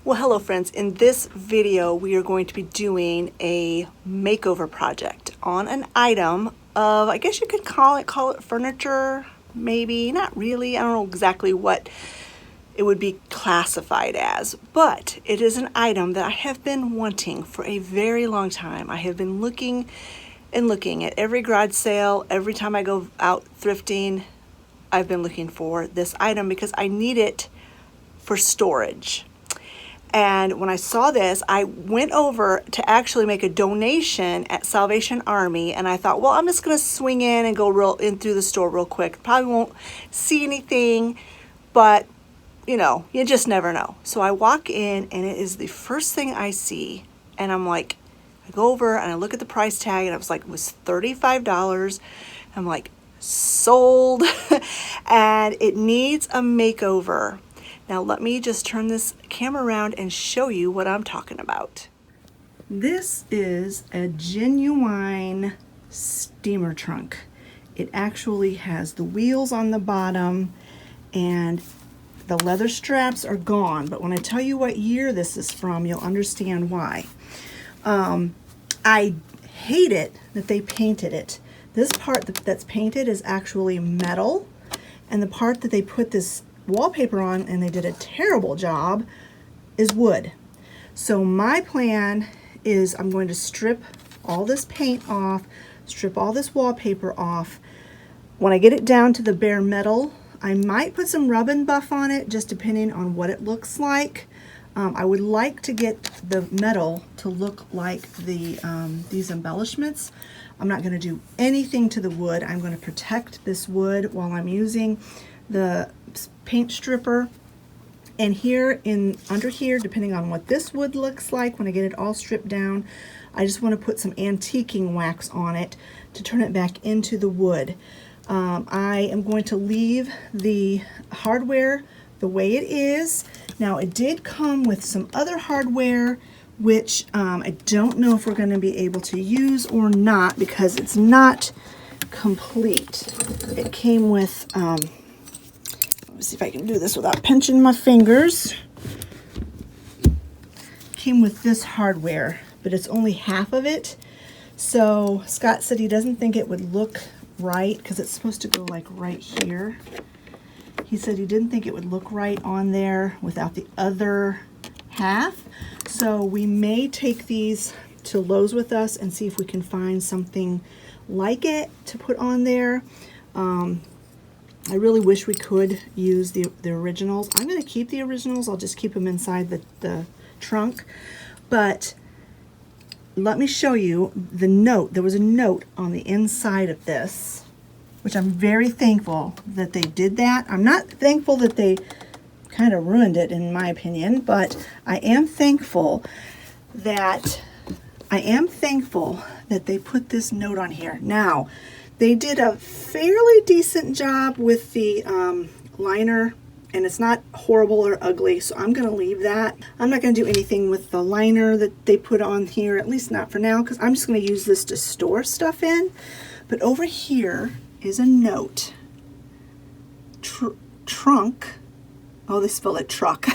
Well, hello friends. In this video, we are going to be doing a makeover project on an item of, I guess you could call it furniture, maybe, not really. I don't know exactly what it would be classified as, but it is an item that I have been wanting for a very long time. I have been looking and looking at every garage sale, every time I go out thrifting, I've been looking for this item because I need it for storage. And when I saw this, I went over to actually make a donation at Salvation Army, and I thought, well, I'm just gonna swing in and go in through the store real quick. Probably won't see anything, but you know, you just never know. So I walk in and it is the first thing I see, and I'm like, I go over and I look at the price tag and I was like, it was $35. I'm like, sold. And it needs a makeover. Now let me just turn this camera around and show you what I'm talking about. This is a genuine steamer trunk. It actually has the wheels on the bottom and the leather straps are gone, but when I tell you what year this is from, you'll understand why. I hate it that they painted it. This part that's painted is actually metal, and the part that they put this wallpaper on, and they did a terrible job, is wood. So my plan is I'm going to strip all this paint off, strip all this wallpaper off. When I get it down to the bare metal, I might put some rub and buff on it, just depending on what it looks like. I would like to get the metal to look like these embellishments. I'm not going to do anything to the wood. I'm going to protect this wood while I'm using the paint stripper. And here under here, depending on what this wood looks like when I get it all stripped down, I just want to put some antiquing wax on it to turn it back into the wood. I am going to leave the hardware the way it is. Now it did come with some other hardware which I don't know if we're going to be able to use or not because it's not complete. It came with, let me see if I can do this without pinching my fingers. Came with this hardware, but it's only half of it. So Scott said he doesn't think it would look right because it's supposed to go like right here. He said he didn't think it would look right on there without the other half. So we may take these to Lowe's with us and see if we can find something like it to put on there. I really wish we could use the originals. I'm going to keep the originals. I'll just keep them inside the trunk. But let me show you the note. There was a note on the inside of this, which I'm very thankful that they did that. I'm not thankful that they kind of ruined it, in my opinion, but I am thankful that they put this note on here. Now, they did a fairly decent job with the liner, and it's not horrible or ugly, so I'm going to leave that. I'm not going to do anything with the liner that they put on here, at least not for now, because I'm just going to use this to store stuff in. But over here is a note. Trunk. Oh, they spell it truck.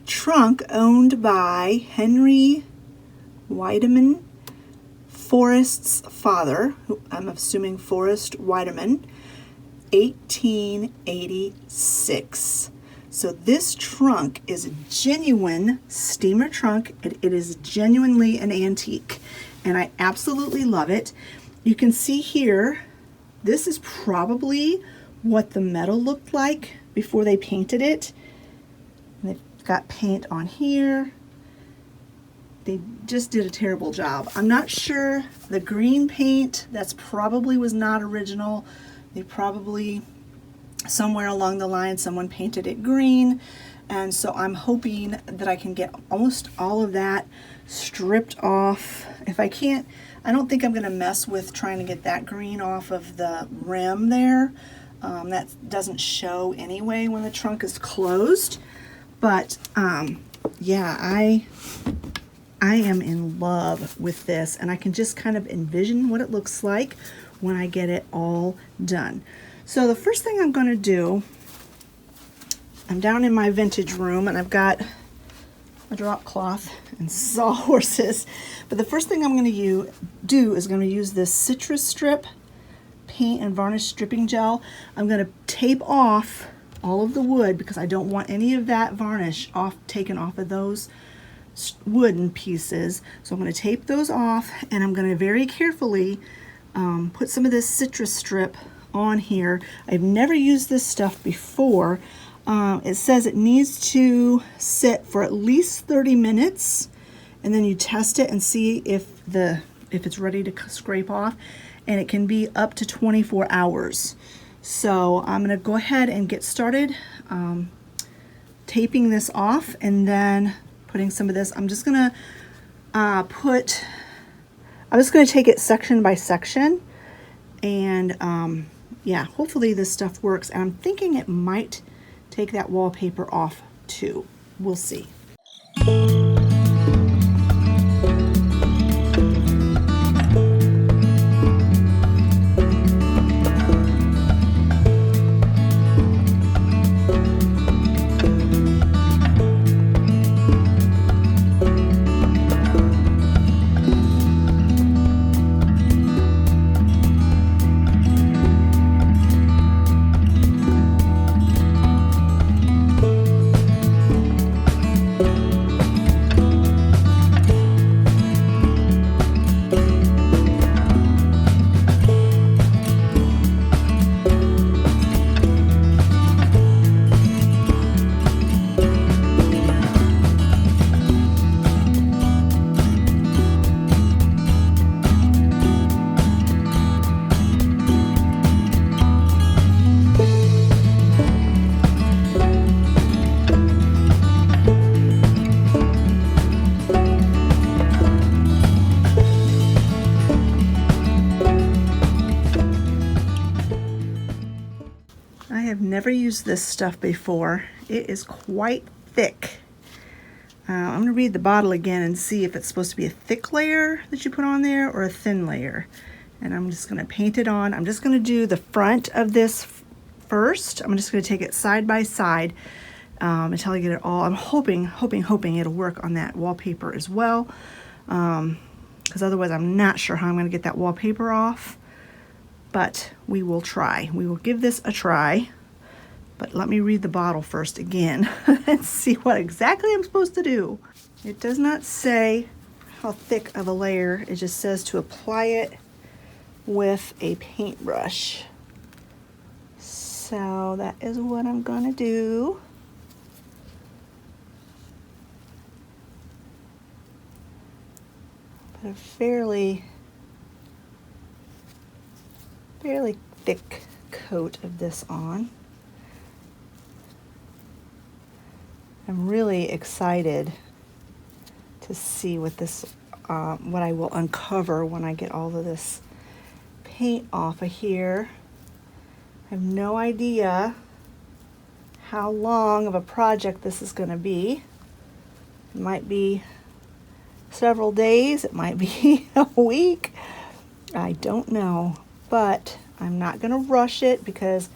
Trunk owned by Henry Weideman, Forrest's father, who I'm assuming Forrest Weideman, 1886. So this trunk is a genuine steamer trunk. It is genuinely an antique, and I absolutely love it. You can see here, this is probably what the metal looked like before they painted it. And they've got paint on here. They just did a terrible job. I'm not sure the green paint, that's probably was not original. They probably, somewhere along the line, someone painted it green. And so I'm hoping that I can get almost all of that stripped off. If I can't, I don't think I'm going to mess with trying to get that green off of the rim there. That doesn't show anyway when the trunk is closed. But yeah, I am in love with this, and I can just kind of envision what it looks like when I get it all done. So the first thing I'm going to do, I'm down in my vintage room, and I've got a drop cloth and sawhorses. But the first thing I'm going to do is going to use this citrus strip paint and varnish stripping gel. I'm going to tape off all of the wood because I don't want any of that varnish taken off of those wooden pieces. So I'm going to tape those off, and I'm going to very carefully put some of this citrus strip on here. I've never used this stuff before. It says it needs to sit for at least 30 minutes, and then you test it and see if it's ready to scrape off, and it can be up to 24 hours. So I'm going to go ahead and get started taping this off, and then putting some of this. I'm just going to take it section by section, and yeah, hopefully this stuff works. And I'm thinking it might take that wallpaper off too. We'll see. I have never used this stuff before. It is quite thick. I'm going to read the bottle again and see if it's supposed to be a thick layer that you put on there or a thin layer. And I'm just going to paint it on. I'm just going to do the front of this first. I'm just going to take it side by side until I get it all. I'm hoping it'll work on that wallpaper as well. Because otherwise I'm not sure how I'm going to get that wallpaper off. But we will try. We will give this a try. But let me read the bottle first again and see what exactly I'm supposed to do. It does not say how thick of a layer. It just says to apply it with a paintbrush. So that is what I'm gonna do. Put a fairly thick coat of this on. I'm really excited to see what I will uncover when I get all of this paint off of here. I have no idea how long of a project this is going to be. It might be several days, it might be a week. I don't know. But I'm not going to rush it because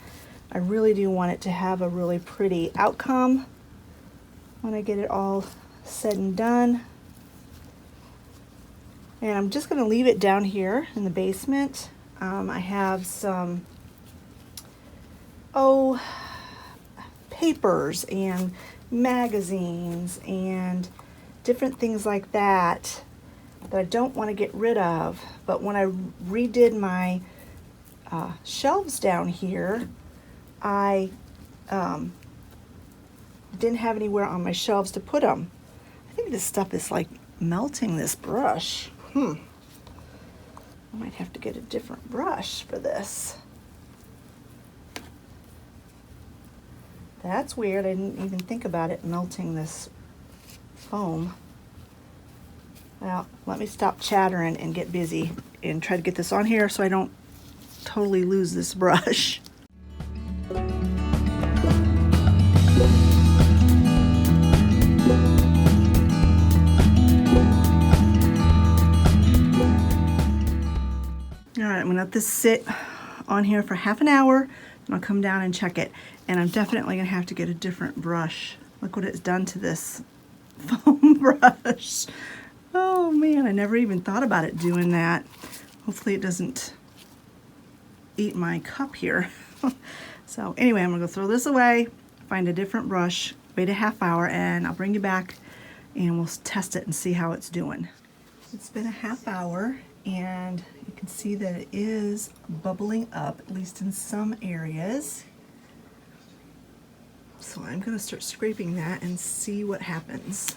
I really do want it to have a really pretty outcome when I get it all said and done. And I'm just going to leave it down here in the basement. I have some papers and magazines and different things like that that I don't want to get rid of. But when I redid my shelves down here, I didn't have anywhere on my shelves to put them. I think this stuff is like melting this brush. I might have to get a different brush for this. That's weird. I didn't even think about it melting this foam. Well, let me stop chattering and get busy and try to get this on here so I don't totally lose this brush. Alright, I'm going to let this sit on here for half an hour, and I'll come down and check it. And I'm definitely going to have to get a different brush. Look what it's done to this foam. brush. Oh man, I never even thought about it doing that. Hopefully it doesn't eat my cup here. So anyway, I'm gonna go throw this away, find a different brush, wait a half hour, and I'll bring you back and we'll test it and see how it's doing. It's been a half hour and you can see that it is bubbling up, at least in some areas. So I'm going to start scraping that and see what happens.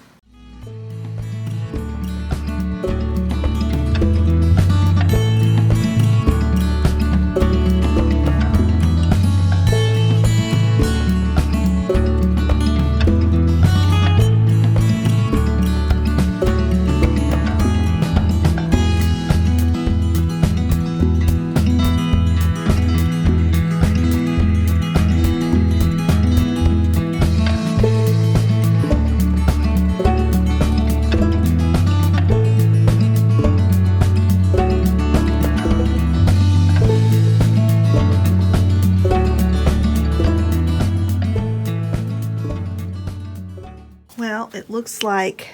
Well, it looks like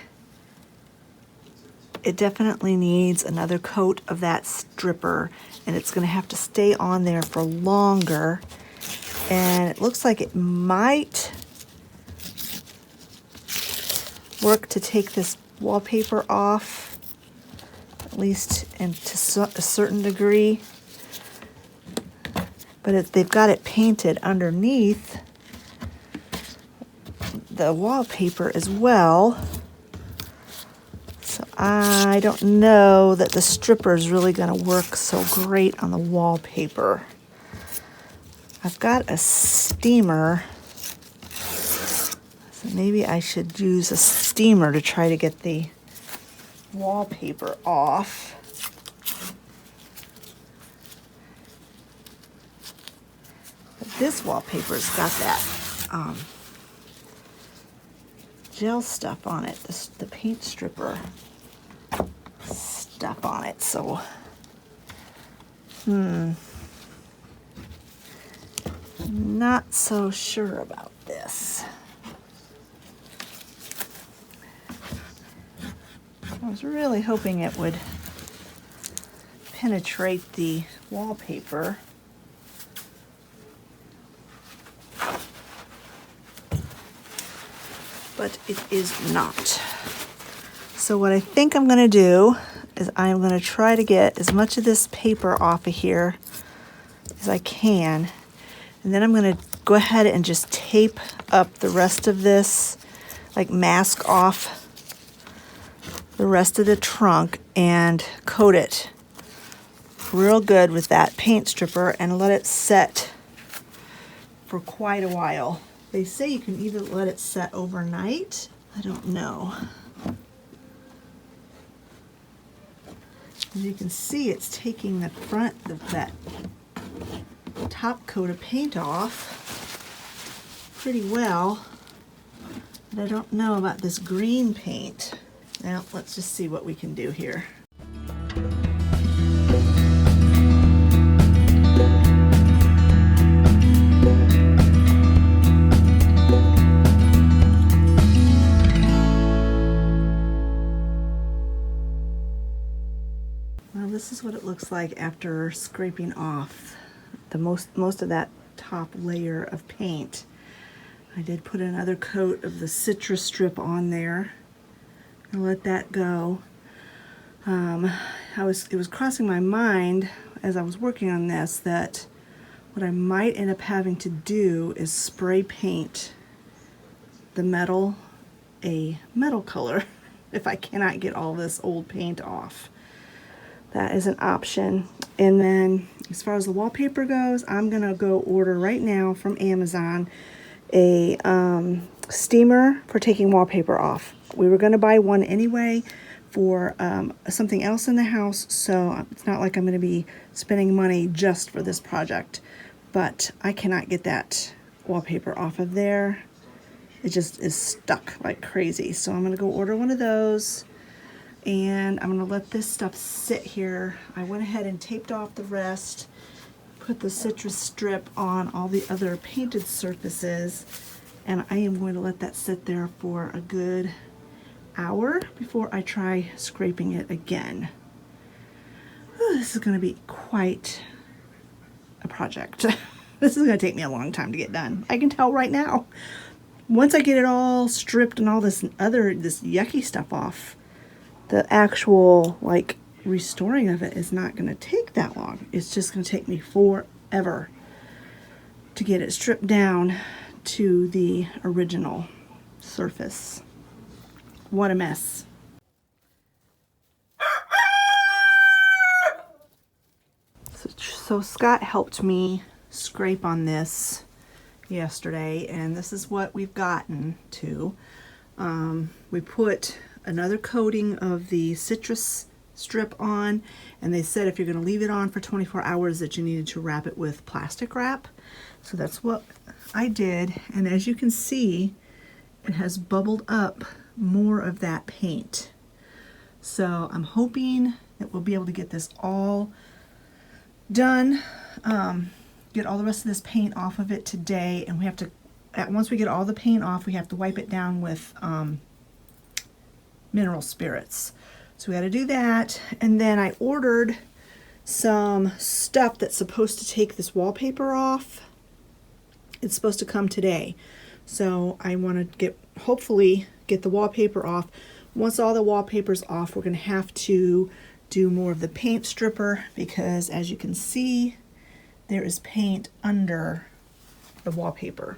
it definitely needs another coat of that stripper, and it's going to have to stay on there for longer. And it looks like it might work to take this wallpaper off, at least and to a certain degree. But they've got it painted underneath the wallpaper as well. So I don't know that the stripper is really going to work so great on the wallpaper. I've got a steamer, so maybe I should use a steamer to try to get the wallpaper off. But this wallpaper's got that gel stuff on it, the paint stripper stuff on it, so not so sure about this. I was really hoping it would penetrate the wallpaper. But it is not. So what I think I'm going to do is I'm going to try to get as much of this paper off of here as I can. And then I'm going to go ahead and just tape up the rest of this, like mask off the rest of the trunk and coat it real good with that paint stripper and let it set for quite a while. They say you can either let it set overnight. I don't know. As you can see, it's taking the front of that top coat of paint off pretty well. But I don't know about this green paint. Now, let's just see what we can do here. This is what it looks like after scraping off the most of that top layer of paint. I did put another coat of the citrus strip on there. I'll let that go. It was crossing my mind as I was working on this that what I might end up having to do is spray paint the metal a metal color if I cannot get all this old paint off. That is an option. And then as far as the wallpaper goes, I'm gonna go order right now from Amazon a steamer for taking wallpaper off. We were gonna buy one anyway for something else in the house, so it's not like I'm gonna be spending money just for this project. But I cannot get that wallpaper off of there. It just is stuck like crazy. So I'm gonna go order one of those. And I'm gonna let this stuff sit here. I went ahead and taped off the rest, put the citrus strip on all the other painted surfaces, and I am going to let that sit there for a good hour before I try scraping it again. Oh, this is going to be quite a project. This is going to take me a long time to get done. I can tell right now. Once I get it all stripped and all this yucky stuff off, the actual like restoring of it is not going to take that long. It's just going to take me forever to get it stripped down to the original surface. What a mess. So Scott helped me scrape on this yesterday, and this is what we've gotten to. We put another coating of the citrus strip on, and they said if you're going to leave it on for 24 hours that you needed to wrap it with plastic wrap. So that's what I did, and as you can see, it has bubbled up more of that paint. So I'm hoping that we'll be able to get this all done, get all the rest of this paint off of it today, and we have to, once we get all the paint off, we have to wipe it down with mineral spirits. So we got to do that, and then I ordered some stuff that's supposed to take this wallpaper off. It's supposed to come today, so I want to hopefully get the wallpaper off. Once all the wallpaper's off, we're going to have to do more of the paint stripper, because as you can see, there is paint under the wallpaper.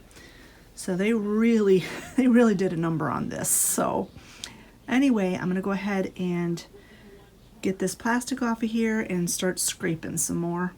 So they really did a number on this. So anyway, I'm going to go ahead and get this plastic off of here and start scraping some more.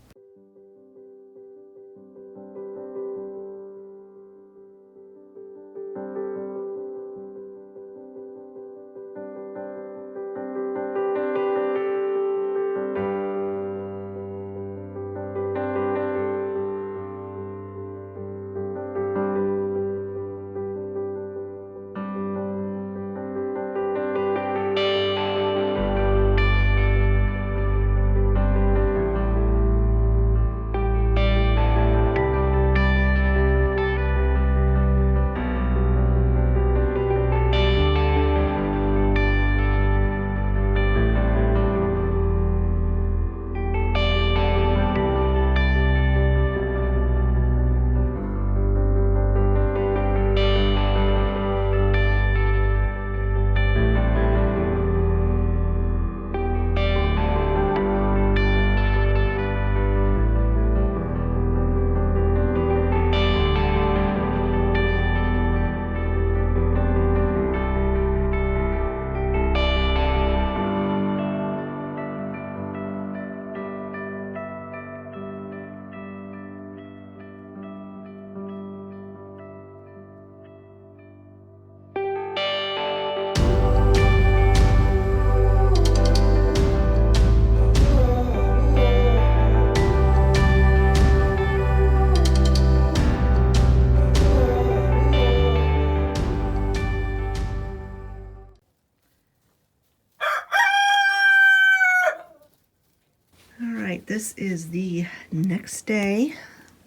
This is the next day.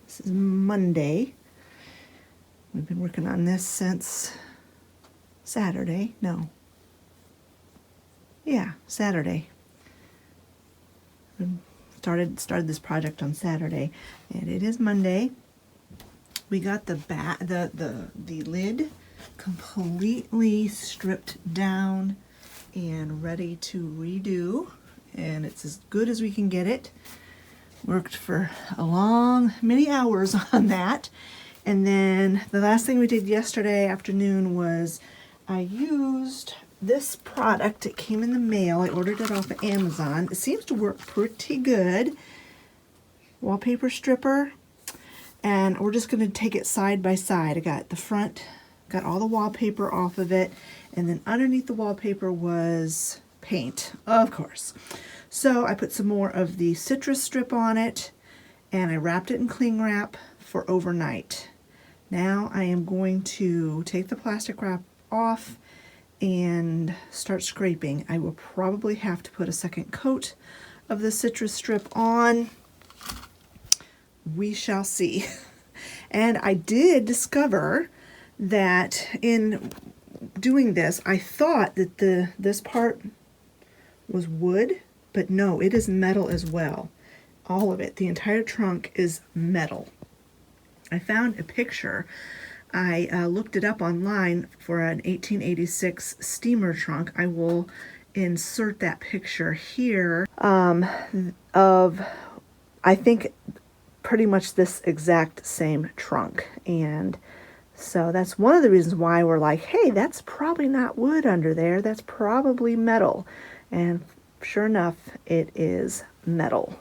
This is Monday. We've been working on this since Saturday. No. Yeah, Saturday. We started this project on Saturday, and it is Monday. We got the lid completely stripped down and ready to redo, and it's as good as we can get it. Worked for many hours on that. And then the last thing we did yesterday afternoon was I used this product. It came in the mail. I ordered it off of Amazon. It seems to work pretty good. Wallpaper stripper. And we're just going to take it side by side. I got the front, got all the wallpaper off of it, and then underneath the wallpaper was paint, of course. So I put some more of the citrus strip on it, and I wrapped it in cling wrap for overnight. Now I am going to take the plastic wrap off and start scraping. I will probably have to put a second coat of the citrus strip on. We shall see. And I did discover that doing this, I thought that this part was wood, but no, it is metal as well. All of it, the entire trunk is metal. I found a picture. I looked it up online for an 1886 steamer trunk. I will insert that picture here of, I think, pretty much this exact same trunk. And so that's one of the reasons why we're like, hey, that's probably not wood under there. That's probably metal. And sure enough, it is metal.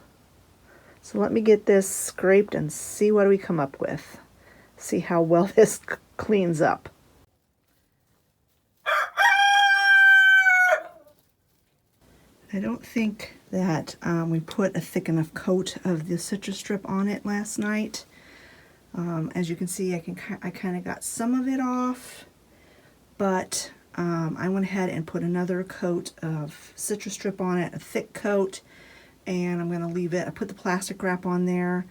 So let me get this scraped and see what we come up with. See how well this cleans up. I don't think that we put a thick enough coat of the citrus strip on it last night. As you can see, I kind of got some of it off, but I went ahead and put another coat of citrus strip on it, a thick coat, and I'm going to leave it. I put the plastic wrap on there,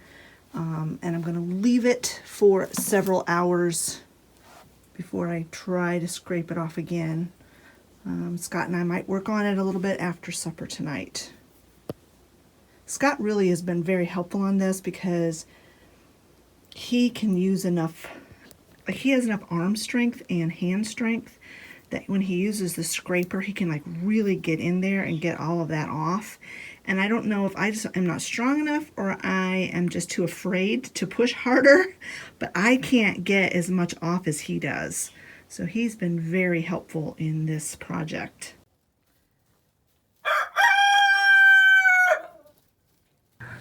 and I'm going to leave it for several hours before I try to scrape it off again. Scott and I might work on it a little bit after supper tonight. Scott really has been very helpful on this because he can use enough, like he has enough arm strength and hand strength that when he uses the scraper, he can like really get in there and get all of that off. And I don't know if I just am not strong enough or I am just too afraid to push harder, but I can't get as much off as he does. So he's been very helpful in this project.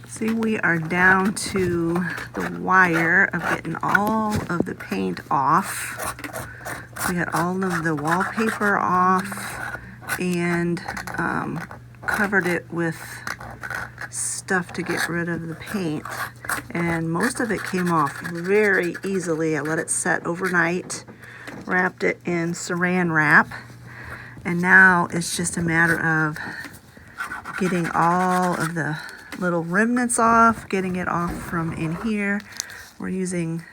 See, we are down to the wire of getting all of the paint off. We got all of the wallpaper off and covered it with stuff to get rid of the paint. And most of it came off very easily. I let it set overnight, wrapped it in saran wrap, and now it's just a matter of getting all of the little remnants off, getting it off from in here. We're using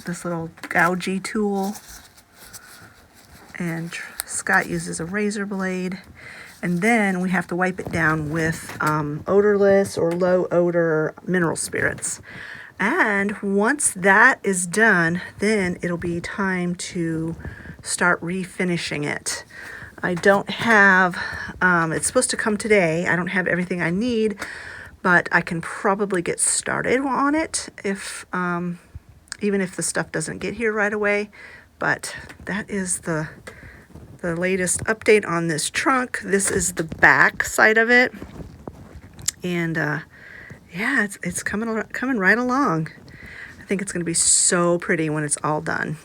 this little gougey tool, and Scott uses a razor blade, and then we have to wipe it down with odorless or low odor mineral spirits. And once that is done, then it'll be time to start refinishing it. I don't have, it's supposed to come today. I don't have everything I need, but I can probably get started on it if, even if the stuff doesn't get here right away. But that is the latest update on this trunk. This is the back side of it. And yeah, it's coming right along. I think it's going to be so pretty when it's all done.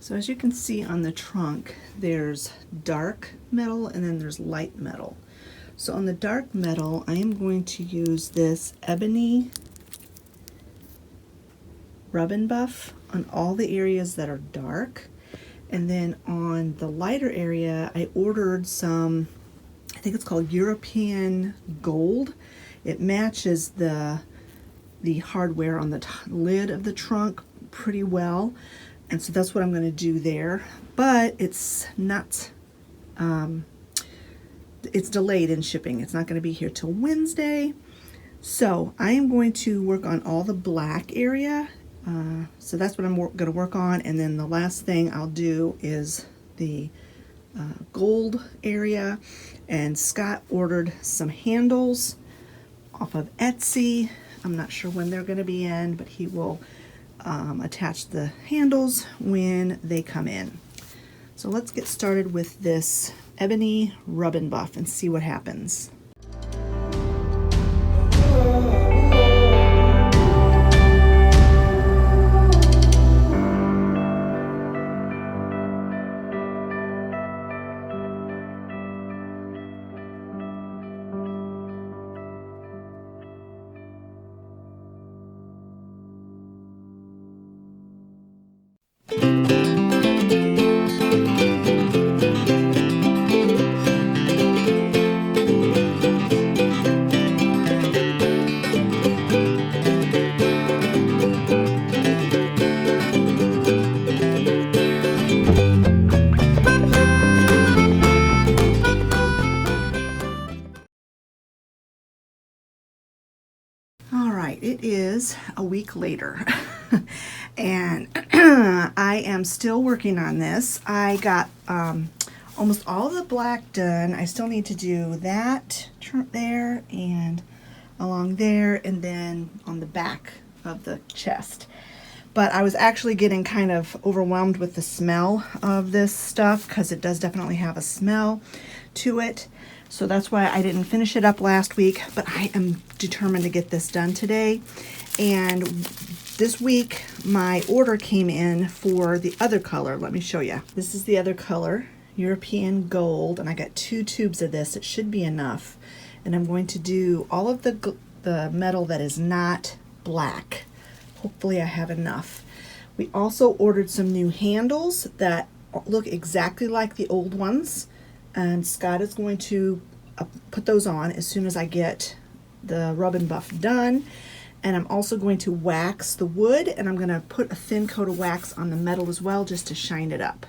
So as you can see on the trunk, there's dark metal and then there's light metal. So on the dark metal, I am going to use this ebony rub and buff on all the areas that are dark. And then on the lighter area, I ordered some, I think it's called European Gold. It matches the hardware on the lid of the trunk pretty well. And so that's what I'm going to do there. But it's not, it's delayed in shipping. It's not going to be here till Wednesday. So I am going to work on all the black area. So that's what I'm going to work on. And then the last thing I'll do is the gold area. And Scott ordered some handles off of Etsy. I'm not sure when they're going to be in, but he will attach the handles when they come in. So let's get started with this ebony rub and buff and see what happens. is a week later and I am still working on this. I got almost all the black done. I still need to do that there and along there and then on the back of the chest. But I was actually getting kind of overwhelmed with the smell of this stuff because it does definitely have a smell to it. So that's why I didn't finish it up last week, but I am determined to get this done today. And this week, my order came in for the other color. Let me show you. This is the other color, European Gold, and I got 2 tubes of this. It should be enough. And I'm going to do all of the metal that is not black. Hopefully I have enough. We also ordered some new handles that look exactly like the old ones. And Scott is going to put those on as soon as I get the rub and buff done. And I'm also going to wax the wood, and I'm going to put a thin coat of wax on the metal as well just to shine it up.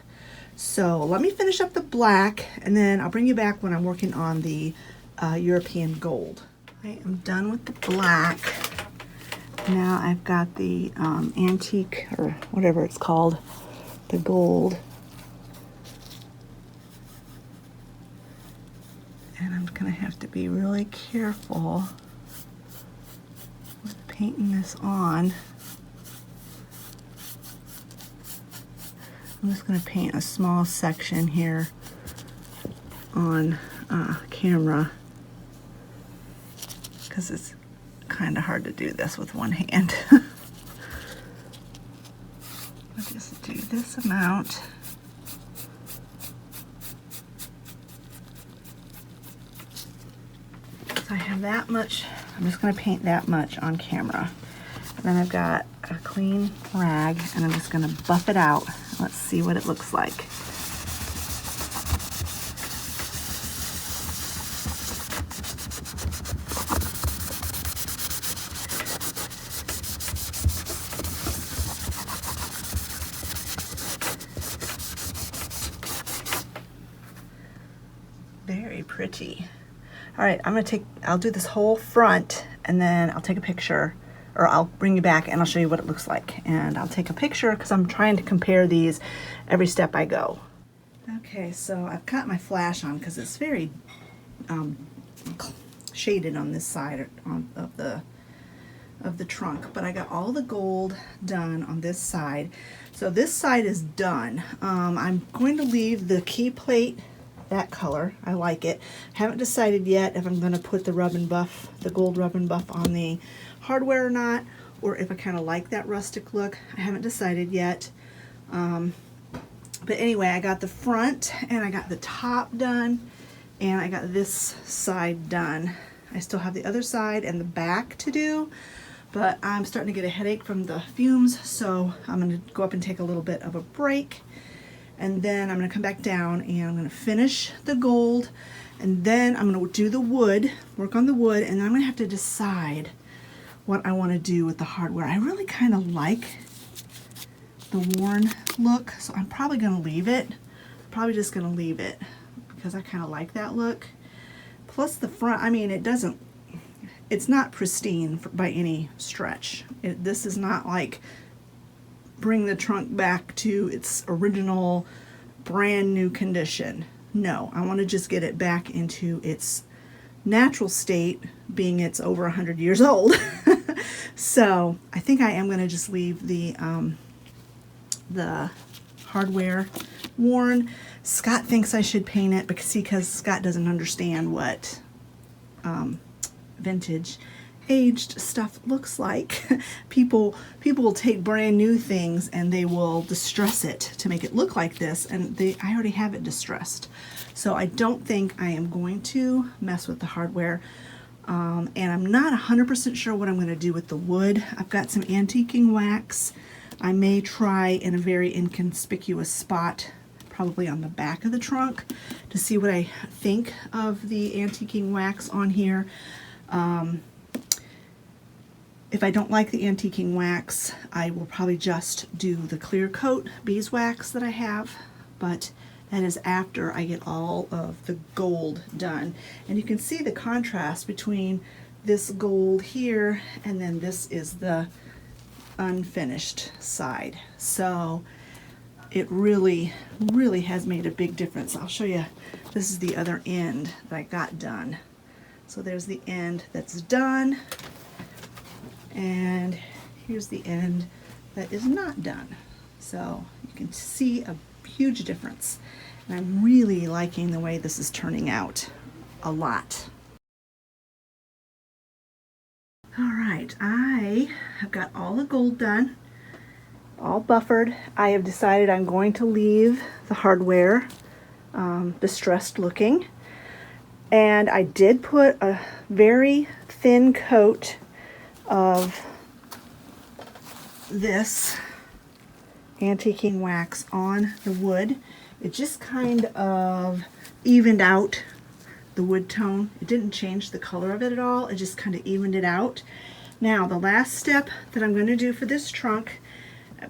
So let me finish up the black, and then I'll bring you back when I'm working on the European Gold. I am done with the black. Now I've got the antique, or whatever it's called, the gold. And I'm going to have to be really careful with painting this on. I'm just going to paint a small section here on camera because it's kind of hard to do this with one hand. I'll just do this amount. So I have that much. I'm just going to paint that much on camera. And then I've got a clean rag, and I'm just going to buff it out. Let's see what it looks like. Very pretty. All right, I'll do this whole front, and then I'll take a picture, or I'll bring you back and I'll show you what it looks like. And I'll take a picture because I'm trying to compare these every step I go. Okay, so I've got my flash on because it's very shaded on this side of the trunk, but I got all the gold done on this side. So this side is done. I'm going to leave the key plate that color. I like it. Haven't decided yet if I'm going to put the rub and buff, the gold rub and buff on the hardware or not, or if I kind of like that rustic look. I haven't decided yet. But anyway, I got the front and I got the top done, and I got this side done. I still have the other side and the back to do, but I'm starting to get a headache from the fumes, so I'm going to go up and take a little bit of a break. And then I'm going to come back down and I'm going to finish the gold, and then I'm going to do the wood, work on the wood, and then I'm going to have to decide what I want to do with the hardware. I really kind of like the worn look, so I'm probably going to leave it. Probably just going to leave it because I kind of like that look. Plus the front, I mean, it's not pristine by any stretch. This is not like bring the trunk back to its original brand new condition. No, I want to just get it back into its natural state, being it's over 100 years old. So I think I am going to just leave the hardware worn. Scott thinks I should paint it because Scott doesn't understand what vintage aged stuff looks like. People will take brand new things and they will distress it to make it look like this, and I already have it distressed. So I don't think I am going to mess with the hardware. And I'm not 100% sure what I'm going to do with the wood. I've got some antiquing wax. I may try in a very inconspicuous spot, probably on the back of the trunk, to see what I think of the antiquing wax on here. If I don't like the antiquing wax, I will probably just do the clear coat beeswax that I have, but that is after I get all of the gold done. And you can see the contrast between this gold here, and then this is the unfinished side. So it really has made a big difference. I'll show you, this is the other end that I got done. So there's the end that's done, and here's the end that is not done. So you can see a huge difference, and I'm really liking the way this is turning out a lot. All right, I have got all the gold done, all buffered. I have decided I'm going to leave the hardware distressed looking, and I did put a very thin coat of this antiquing wax on the wood. It just kind of evened out the wood tone. It didn't change the color of it at all. It just kind of evened it out. Now the last step that I'm going to do for this trunk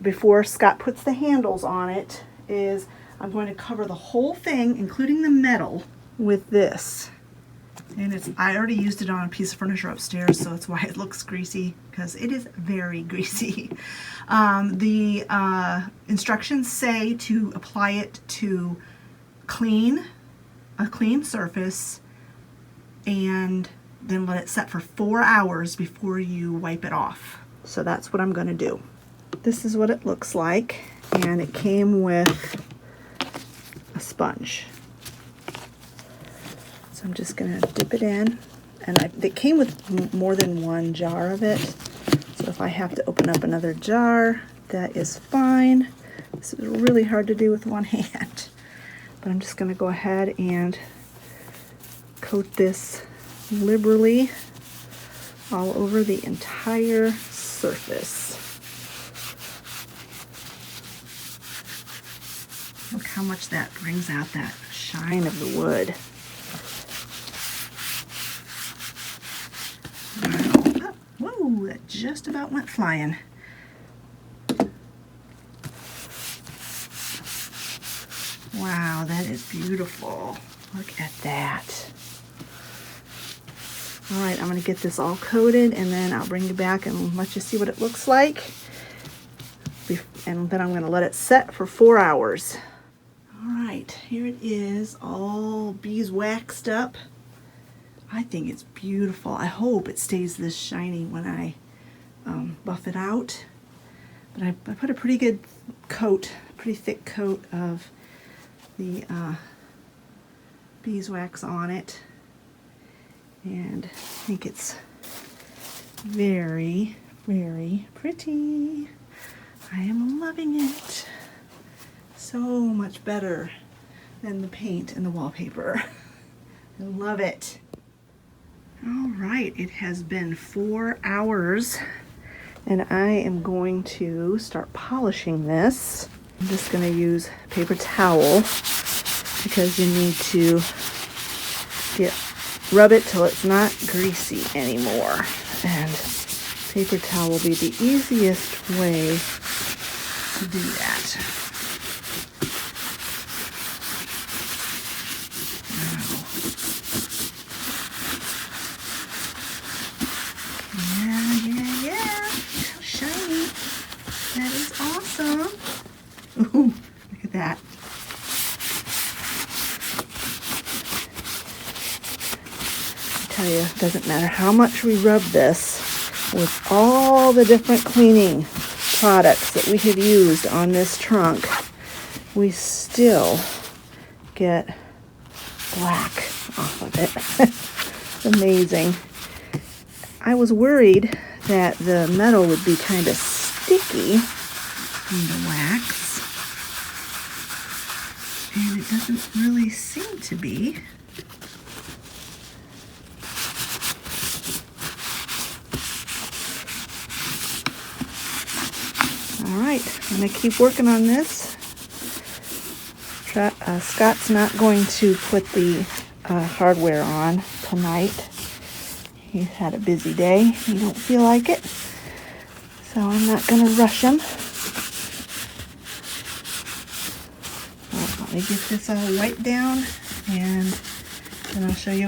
before Scott puts the handles on it is I'm going to cover the whole thing, including the metal, with this. And I already used it on a piece of furniture upstairs, so that's why it looks greasy, because it is very greasy. The instructions say to apply it to a clean surface, and then let it set for 4 hours before you wipe it off. So that's what I'm going to do. This is what it looks like, and it came with a sponge. So I'm just going to dip it in, and it came with more than one jar of it, so if I have to open up another jar, that is fine. This is really hard to do with one hand, but I'm just going to go ahead and coat this liberally all over the entire surface. Look how much that brings out that shine of the wood. Wow. Whoa, that just about went flying. Wow, that is beautiful. Look at that. All right, I'm going to get this all coated, and then I'll bring you back and let you see what it looks like. And then I'm going to let it set for 4 hours. All right, here it is, all beeswaxed up. I think it's beautiful. I hope it stays this shiny when I buff it out. But I put a pretty good coat, pretty thick coat of the beeswax on it. And I think it's very, very pretty. I am loving it. So much better than the paint and the wallpaper. I love it. All right, it has been 4 hours, and I am going to start polishing this. I'm just going to use a paper towel because you need to rub it till it's not greasy anymore. And paper towel will be the easiest way to do that. Yeah. How shiny. That is awesome. Ooh, look at that. I tell you, it doesn't matter how much we rub this with all the different cleaning products that we have used on this trunk, we still get black off of it. It's amazing. I was worried that the metal would be kind of sticky from the wax, and it doesn't really seem to be. All right, I'm going to keep working on this. Scott's not going to put the hardware on tonight. He's had a busy day. He don't feel like it. So I'm not going to rush him. Let me get this all wiped down, and then I'll show you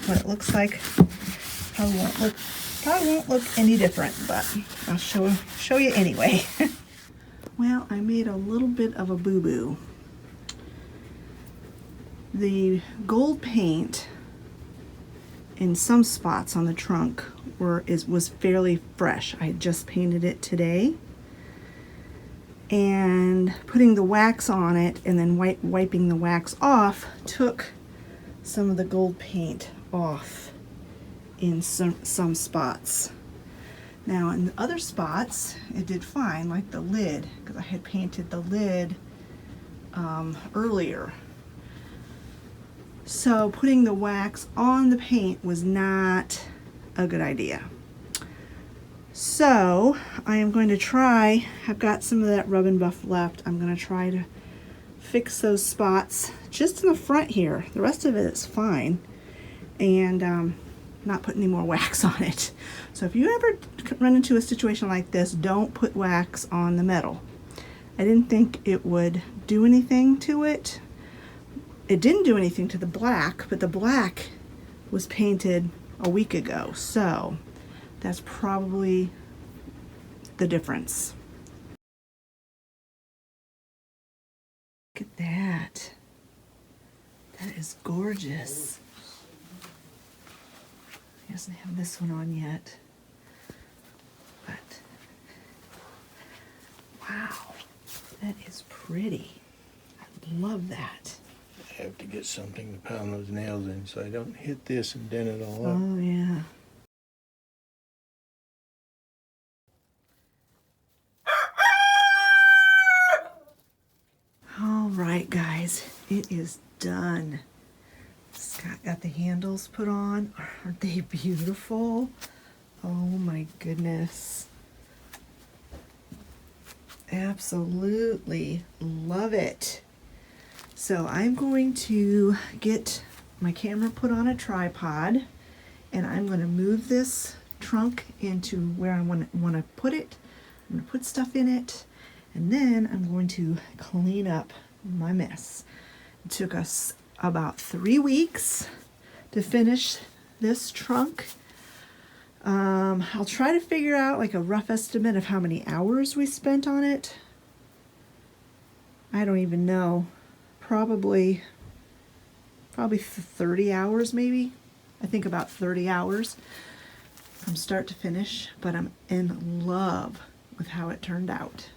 what it looks like Probably won't look any different, but I'll show you anyway. Well, I made a little bit of a boo-boo. The gold paint in some spots on the trunk was fairly fresh. I had just painted it today. And putting the wax on it and then wiping the wax off took some of the gold paint off in some spots. Now in the other spots it did fine, like the lid, because I had painted the lid earlier. So putting the wax on the paint was not a good idea. So I am going to try, I've got some of that rub and buff left, I'm going to try to fix those spots just in the front here. The rest of it is fine, and not put any more wax on it. So if you ever run into a situation like this, don't put wax on the metal. I didn't think it would do anything to it. It didn't do anything to the black, but the black was painted a week ago, so that's probably the difference. Look at that. That is gorgeous. He doesn't have this one on yet, but wow, that is pretty. I love that. I have to get something to pound those nails in so I don't hit this and dent it all up. Oh yeah. All right, guys, it is done. Scott got the handles put on. Aren't they beautiful? Oh my goodness. Absolutely love it. So I'm going to get my camera put on a tripod, and I'm going to move this trunk into where I want to put it. I'm going to put stuff in it, and then I'm going to clean up my mess. It took us about 3 weeks to finish this trunk. I'll try to figure out like a rough estimate of how many hours we spent on it. I don't even know. Probably 30 hours maybe. I think about 30 hours from start to finish, but I'm in love with how it turned out.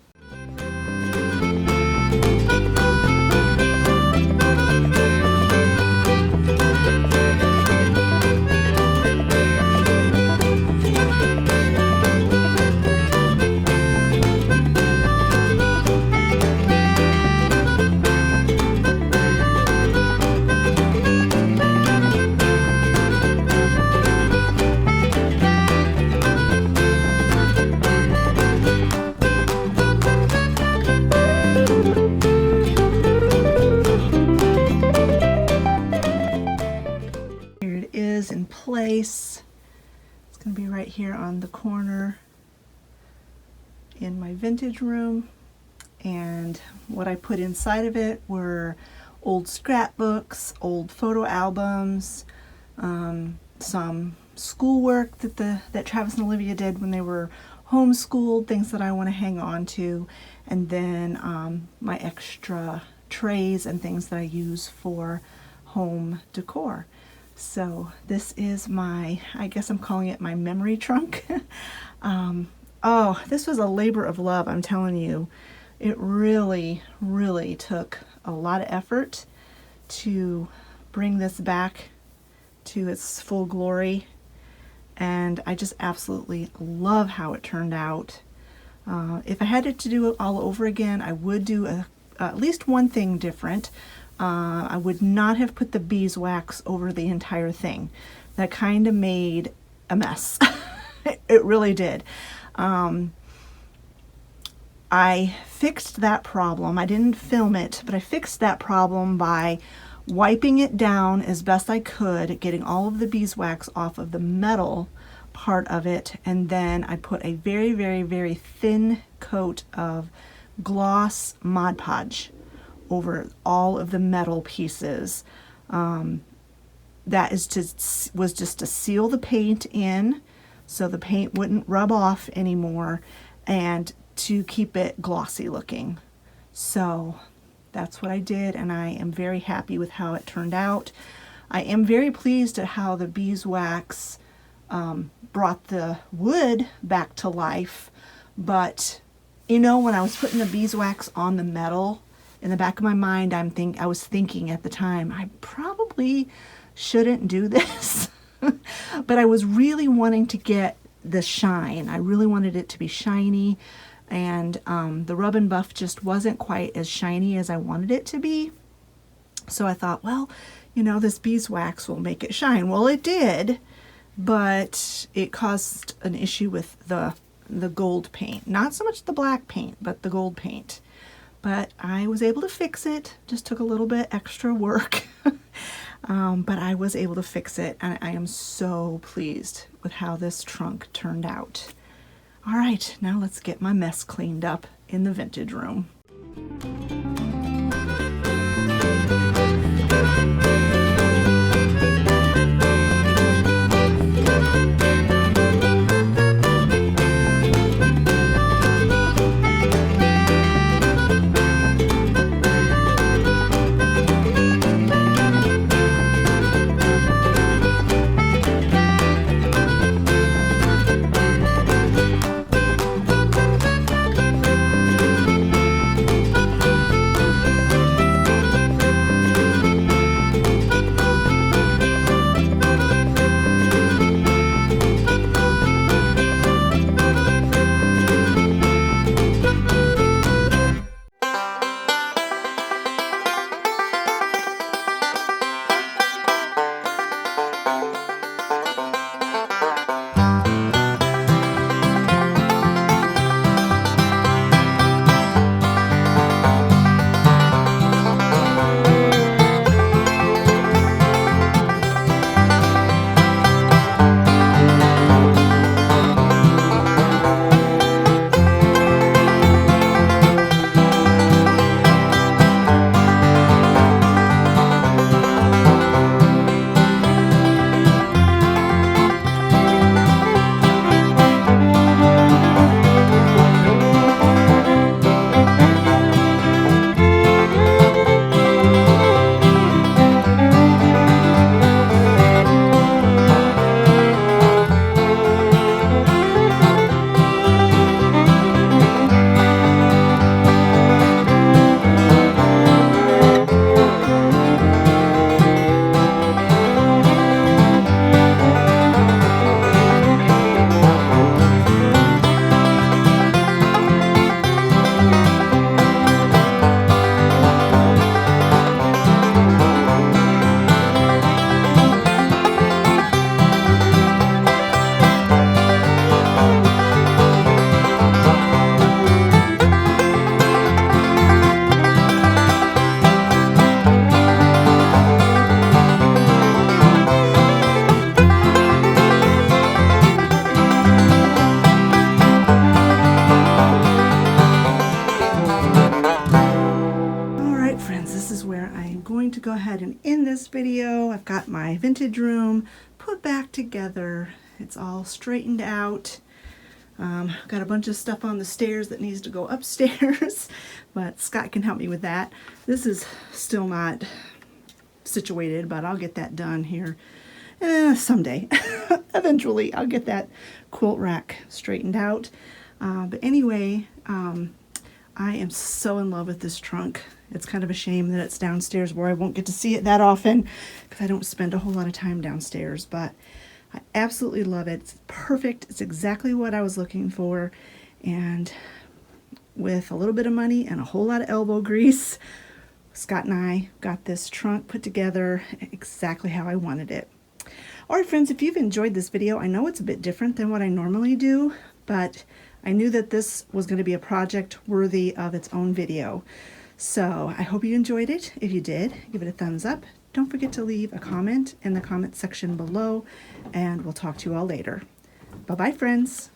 In place. It's going to be right here on the corner in my vintage room, and what I put inside of it were old scrapbooks, old photo albums, some schoolwork that Travis and Olivia did when they were homeschooled, things that I want to hang on to, and then my extra trays and things that I use for home decor. So this is my, I guess I'm calling it my memory trunk. Oh, this was a labor of love, I'm telling you. It really, really took a lot of effort to bring this back to its full glory. And I just absolutely love how it turned out. If I had it to do it all over again, I would do at least one thing different. I would not have put the beeswax over the entire thing. That kind of made a mess. It really did. I fixed that problem. I didn't film it, but I fixed that problem by wiping it down as best I could, getting all of the beeswax off of the metal part of it, and then I put a very, very, very thin coat of gloss Mod Podge over all of the metal pieces. that was just to seal the paint in so the paint wouldn't rub off anymore and to keep it glossy looking. So that's what I did, and I am very happy with how it turned out. I am very pleased at how the beeswax brought the wood back to life, but you know, when I was putting the beeswax on the metal, in the back of my mind, I was thinking at the time, I probably shouldn't do this. But I was really wanting to get the shine. I really wanted it to be shiny, and the Rub and Buff just wasn't quite as shiny as I wanted it to be. So I thought, well, you know, this beeswax will make it shine. Well, it did, but it caused an issue with the gold paint. Not so much the black paint, but the gold paint. But I was able to fix it. Just took a little bit extra work. But I was able to fix it, and I am so pleased with how this trunk turned out. All right, now let's get my mess cleaned up in the vintage room. To go ahead and end this video. I've got my vintage room put back together. It's all straightened out. Got a bunch of stuff on the stairs that needs to go upstairs, but Scott can help me with that. This is still not situated, but I'll get that done here someday. Eventually I'll get that quilt rack straightened out. But anyway, I am so in love with this trunk. It's kind of a shame that it's downstairs where I won't get to see it that often because I don't spend a whole lot of time downstairs, but I absolutely love it. It's perfect. It's exactly what I was looking for, and with a little bit of money and a whole lot of elbow grease, Scott and I got this trunk put together exactly how I wanted it. All right, friends, if you've enjoyed this video, I know it's a bit different than what I normally do, but I knew that this was going to be a project worthy of its own video. So I hope you enjoyed it. If you did, give it a thumbs up. Don't forget to leave a comment in the comment section below, and we'll talk to you all later. Bye-bye, friends.